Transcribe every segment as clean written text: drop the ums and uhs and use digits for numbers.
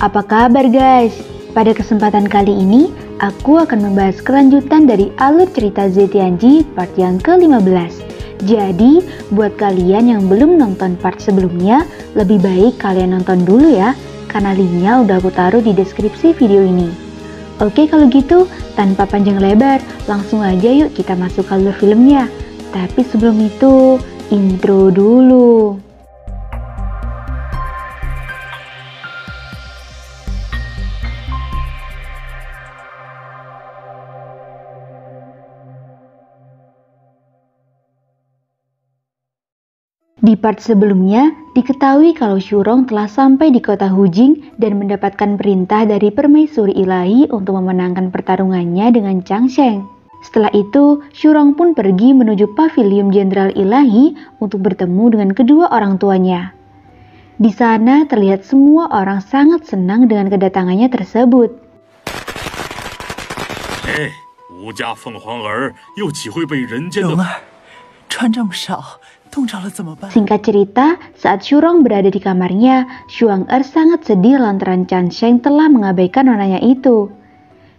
Apa kabar guys? Pada kesempatan kali ini, aku akan membahas kelanjutan dari alur cerita Zetianji part yang ke-15. Jadi, buat kalian yang belum nonton part sebelumnya, lebih baik kalian nonton dulu ya, karena linknya udah aku taruh di deskripsi video ini. Oke kalau gitu, tanpa panjang lebar, langsung aja yuk kita masuk ke alur filmnya. Tapi sebelum itu, intro dulu. Di part sebelumnya, diketahui kalau Shurong telah sampai di kota Hujing dan mendapatkan perintah dari permaisuri ilahi untuk memenangkan pertarungannya dengan Changsheng. Setelah itu, Shurong pun pergi menuju pavilion jenderal ilahi untuk bertemu dengan kedua orang tuanya. Di sana terlihat semua orang sangat senang dengan kedatangannya tersebut. Singkat cerita, saat Shurong berada di kamarnya, Xuang-er sangat sedih lantaran Changsheng telah mengabaikan nonanya itu.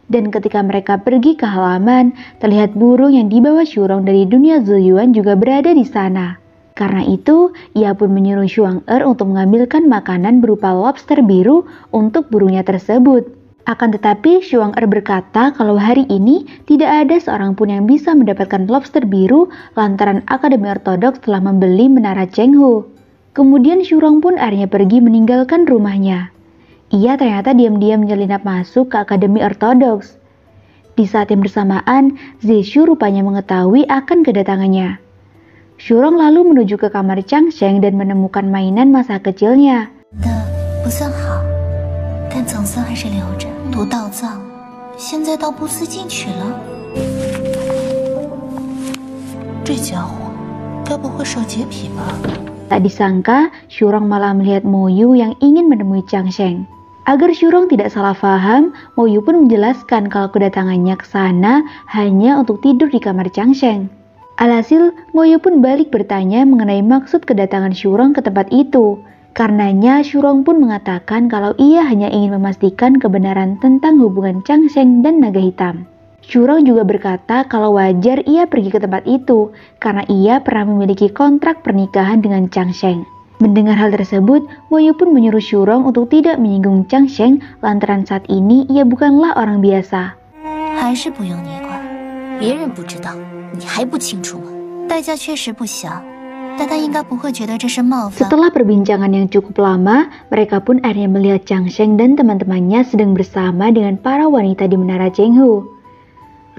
Dan ketika mereka pergi ke halaman, terlihat burung yang dibawa Shurong dari dunia Zuyuan juga berada di sana. Karena itu, ia pun menyuruh Xuang-er untuk mengambilkan makanan berupa lobster biru untuk burungnya tersebut. Akan tetapi, Xuang-er berkata kalau hari ini tidak ada seorang pun yang bisa mendapatkan lobster biru lantaran Akademi Ortodoks telah membeli menara Chenghu. Kemudian Shurong pun akhirnya pergi meninggalkan rumahnya. Ia ternyata diam-diam menyelinap masuk ke Akademi Ortodoks. Di saat yang bersamaan, Zeshu rupanya mengetahui akan kedatangannya. Shurong lalu menuju ke kamar Changsheng dan menemukan mainan masa kecilnya. Tak disangka, Shurong malah melihat Moyu yang ingin menemui Changsheng. Agar Shurong tidak salah paham, Moyu pun menjelaskan kalau kedatangannya ke sana hanya untuk tidur di kamar Changsheng. Alhasil, Moyu pun balik bertanya mengenai maksud kedatangan Shurong ke tempat itu. Karenanya, Shurong pun mengatakan kalau ia hanya ingin memastikan kebenaran tentang hubungan Changsheng dan naga hitam. Shurong juga berkata kalau wajar ia pergi ke tempat itu karena ia pernah memiliki kontrak pernikahan dengan Changsheng. Mendengar hal tersebut, Moyu pun menyuruh Shurong untuk tidak menyinggung Changsheng lantaran saat ini ia bukanlah orang biasa. Setelah perbincangan yang cukup lama, mereka pun akhirnya melihat Changsheng dan teman-temannya sedang bersama dengan para wanita di menara Chenghu.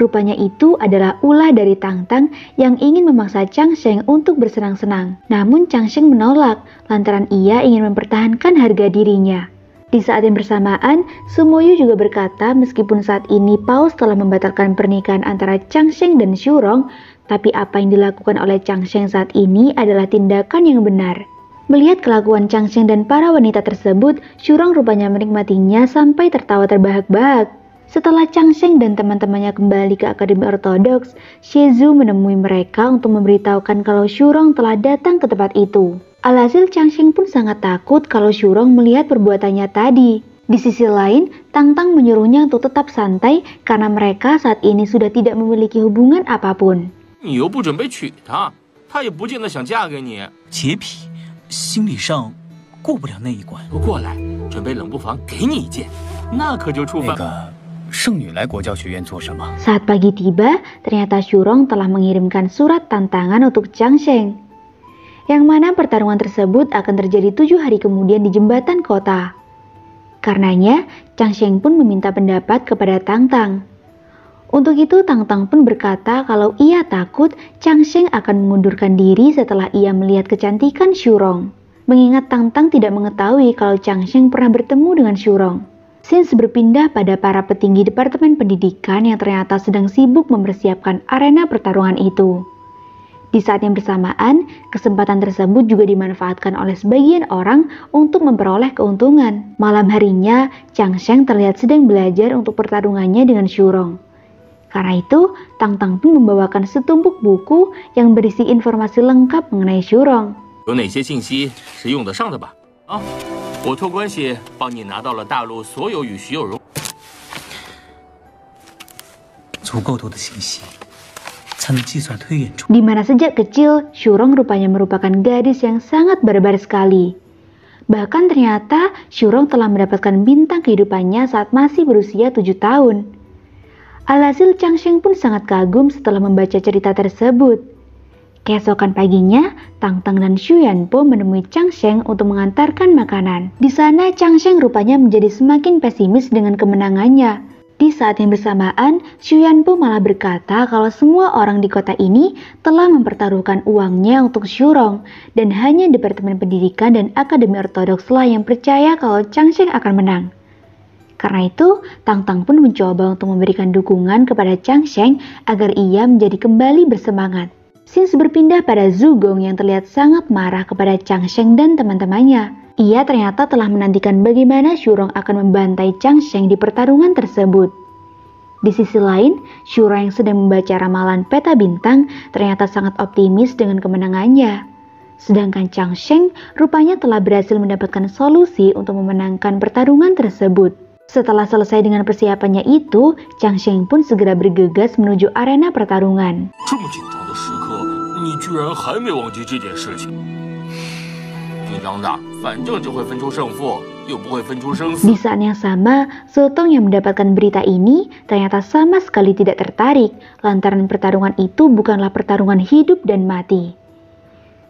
Rupanya itu adalah ulah dari Tangtang yang ingin memaksa Changsheng untuk bersenang-senang. Namun Changsheng menolak lantaran ia ingin mempertahankan harga dirinya. Di saat yang bersamaan, Sumoyu juga berkata meskipun saat ini Paus telah membatalkan pernikahan antara Changsheng dan Shurong, tapi apa yang dilakukan oleh Changsheng saat ini adalah tindakan yang benar. Melihat kelakuan Changsheng dan para wanita tersebut, Shurong rupanya menikmatinya sampai tertawa terbahak-bahak. Setelah Changsheng dan teman-temannya kembali ke Akademi Ortodoks, Shezu menemui mereka untuk memberitahukan kalau Shurong telah datang ke tempat itu. Alhasil Changsheng pun sangat takut kalau Shurong melihat perbuatannya tadi. Di sisi lain, Tangtang menyuruhnya untuk tetap santai karena mereka saat ini sudah tidak memiliki hubungan apapun. Saat pagi tiba, ternyata Shurong telah mengirimkan surat tantangan untuk Changsheng, yang mana pertarungan tersebut akan terjadi 7 hari kemudian di jembatan kota. Karenanya, Changsheng pun meminta pendapat kepada Tangtang. Untuk itu, Tangtang pun berkata kalau ia takut Changsheng akan mengundurkan diri setelah ia melihat kecantikan Shurong. Mengingat Tangtang tidak mengetahui kalau Changsheng pernah bertemu dengan Shurong. Scenes berpindah pada para petinggi Departemen Pendidikan yang ternyata sedang sibuk mempersiapkan arena pertarungan itu. Di saat yang bersamaan, kesempatan tersebut juga dimanfaatkan oleh sebagian orang untuk memperoleh keuntungan. Malam harinya, Changsheng terlihat sedang belajar untuk pertarungannya dengan Shurong. Karena itu, Tangtang pun membawakan setumpuk buku yang berisi informasi lengkap mengenai Shurong. 我托关系帮你拿到了大陆所有与徐有容足够多的信息，才能计算推演出。 Di mana sejak kecil, Shurong rupanya merupakan gadis yang sangat barbar sekali. Bahkan ternyata Shurong telah mendapatkan bintang kehidupannya saat masih berusia 7 tahun. Alhasil Changsheng pun sangat kagum setelah membaca cerita tersebut. Keesokan paginya, Tangtang dan Xu Yanpo menemui Changsheng untuk mengantarkan makanan. Di sana Changsheng rupanya menjadi semakin pesimis dengan kemenangannya. Di saat yang bersamaan, Xu Yanpo malah berkata kalau semua orang di kota ini telah mempertaruhkan uangnya untuk Shurong dan hanya Departemen Pendidikan dan Akademi Ortodoks lah yang percaya kalau Changsheng akan menang. Karena itu, Tangtang pun mencoba untuk memberikan dukungan kepada Changsheng agar ia menjadi kembali bersemangat. Scenes berpindah pada Zhugong yang terlihat sangat marah kepada Changsheng dan teman-temannya. Ia ternyata telah menantikan bagaimana Shurong akan membantai Changsheng di pertarungan tersebut. Di sisi lain, Shurong yang sedang membaca ramalan peta bintang ternyata sangat optimis dengan kemenangannya. Sedangkan Changsheng rupanya telah berhasil mendapatkan solusi untuk memenangkan pertarungan tersebut. Setelah selesai dengan persiapannya itu, Changsheng pun segera bergegas menuju arena pertarungan. Di saat yang sama, Sotong yang mendapatkan berita ini ternyata sama sekali tidak tertarik lantaran pertarungan itu bukanlah pertarungan hidup dan mati.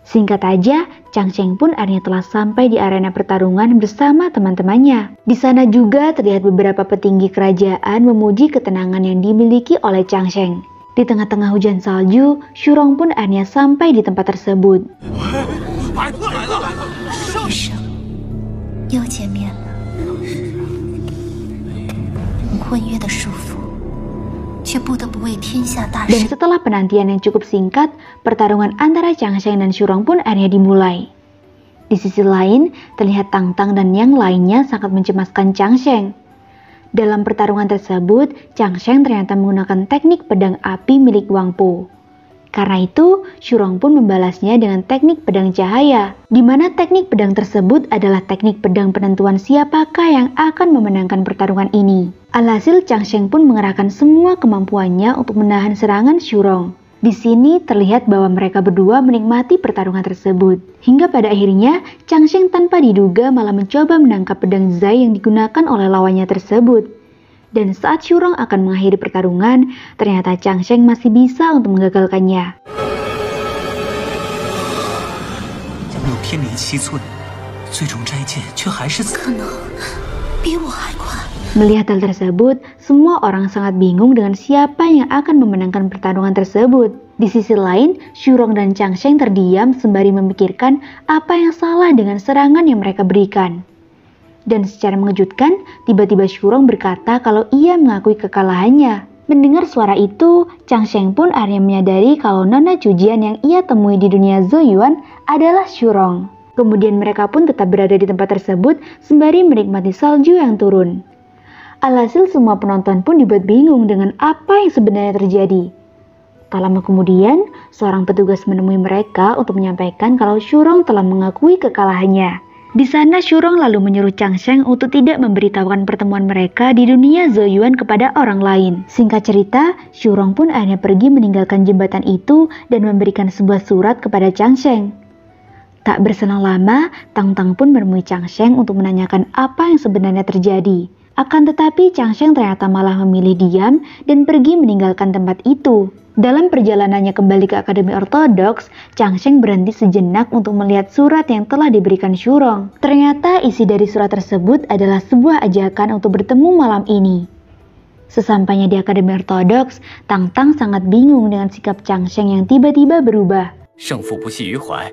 Singkat aja, Changsheng pun akhirnya telah sampai di arena pertarungan bersama teman-temannya. Di sana juga terlihat beberapa petinggi kerajaan memuji ketenangan yang dimiliki oleh Changsheng. Di tengah-tengah hujan salju, Shurong pun akhirnya sampai di tempat tersebut. 又见面了，婚约的束缚，却不得不为天下大 Dan 事。 setelah penantian yang cukup singkat, pertarungan antara Changsheng dan Shurong pun akhirnya dimulai. Di sisi lain, terlihat Tangtang dan yang lainnya sangat mencemaskan Changsheng. Dalam pertarungan tersebut, Changsheng ternyata menggunakan teknik pedang api milik Wang Po. Karena itu, Shurong pun membalasnya dengan teknik pedang cahaya, di mana teknik pedang tersebut adalah teknik pedang penentuan siapakah yang akan memenangkan pertarungan ini. Alhasil, Changsheng pun mengerahkan semua kemampuannya untuk menahan serangan Shurong. Di sini terlihat bahwa mereka berdua menikmati pertarungan tersebut. Hingga pada akhirnya, Changsheng tanpa diduga malah mencoba menangkap pedang Zai yang digunakan oleh lawannya tersebut. Dan saat Shurong akan mengakhiri pertarungan, ternyata Changsheng masih bisa untuk menggagalkannya. Melihat hal tersebut, semua orang sangat bingung dengan siapa yang akan memenangkan pertarungan tersebut. Di sisi lain, Shurong dan Changsheng terdiam sembari memikirkan apa yang salah dengan serangan yang mereka berikan. Dan secara mengejutkan, tiba-tiba Shurong berkata kalau ia mengakui kekalahannya. Mendengar suara itu, Changsheng pun akhirnya menyadari kalau Nona Cujian yang ia temui di dunia Zoyuan adalah Shurong. Kemudian mereka pun tetap berada di tempat tersebut sembari menikmati salju yang turun. Alhasil semua penonton pun dibuat bingung dengan apa yang sebenarnya terjadi. Tak lama kemudian, seorang petugas menemui mereka untuk menyampaikan kalau Shurong telah mengakui kekalahannya. Di sana Shurong lalu menyuruh Changsheng untuk tidak memberitahukan pertemuan mereka di dunia Zoyuan kepada orang lain. Singkat cerita, Shurong pun akhirnya pergi meninggalkan jembatan itu dan memberikan sebuah surat kepada Changsheng. Tak berselang lama, Tangtang pun menemui Changsheng untuk menanyakan apa yang sebenarnya terjadi. Akan tetapi Changsheng ternyata malah memilih diam dan pergi meninggalkan tempat itu. Dalam perjalanannya kembali ke Akademi Ortodoks, Changsheng berhenti sejenak untuk melihat surat yang telah diberikan Shurong. Ternyata isi dari surat tersebut adalah sebuah ajakan untuk bertemu malam ini. Sesampainya di Akademi Ortodoks, Tangtang sangat bingung dengan sikap Changsheng yang tiba-tiba berubah. 胜负不系于怀，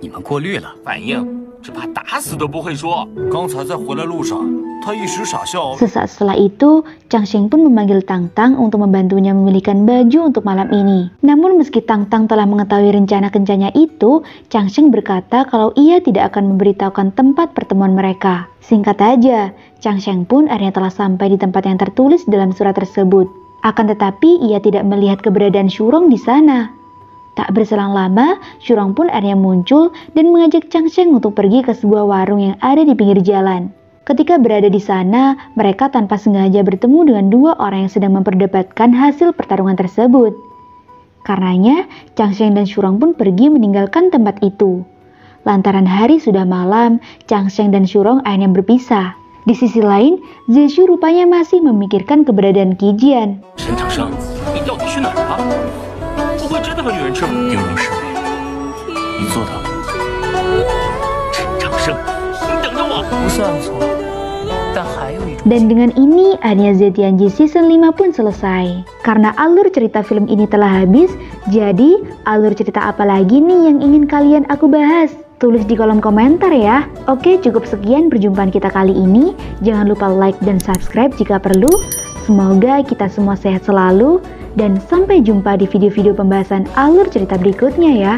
你们过滤了，反应只怕打死都不会说。刚才在回来路上，他一时傻笑。 Sesaat setelah itu, Changsheng pun memanggil Tangtang untuk membantunya memilihkan baju untuk malam ini. Namun meski Tangtang telah mengetahui rencana kencannya itu, Changsheng berkata kalau ia tidak akan memberitahukan tempat pertemuan mereka. Singkat aja, Changsheng pun akhirnya telah sampai di tempat yang tertulis dalam surat tersebut. Akan tetapi ia tidak melihat keberadaan Shurong di sana. Tak berselang lama, Shurong pun akhirnya muncul dan mengajak Chang Sheng untuk pergi ke sebuah warung yang ada di pinggir jalan. Ketika berada di sana, mereka tanpa sengaja bertemu dengan dua orang yang sedang memperdebatkan hasil pertarungan tersebut. Karenanya, Chang Sheng dan Shurong pun pergi meninggalkan tempat itu. Lantaran hari sudah malam, Chang Sheng dan Shurong akhirnya berpisah. Di sisi lain, Zhe Shu rupanya masih memikirkan keberadaan Qi Jian. 沈长生，你到底去哪儿了？不会真的和女人吃？定如是非，你做到了。沈长生，你等着我！不算错，但还有一种。 Dan dengan ini, akhirnya Zetianji Season 5 pun selesai. Karena alur cerita film ini telah habis, jadi alur cerita apa lagi nih yang ingin kalian aku bahas? Tulis di kolom komentar ya. Oke, cukup sekian perjumpaan kita kali ini. Jangan lupa like dan subscribe jika perlu. Semoga kita semua sehat selalu. Dan sampai jumpa di video-video pembahasan alur cerita berikutnya ya.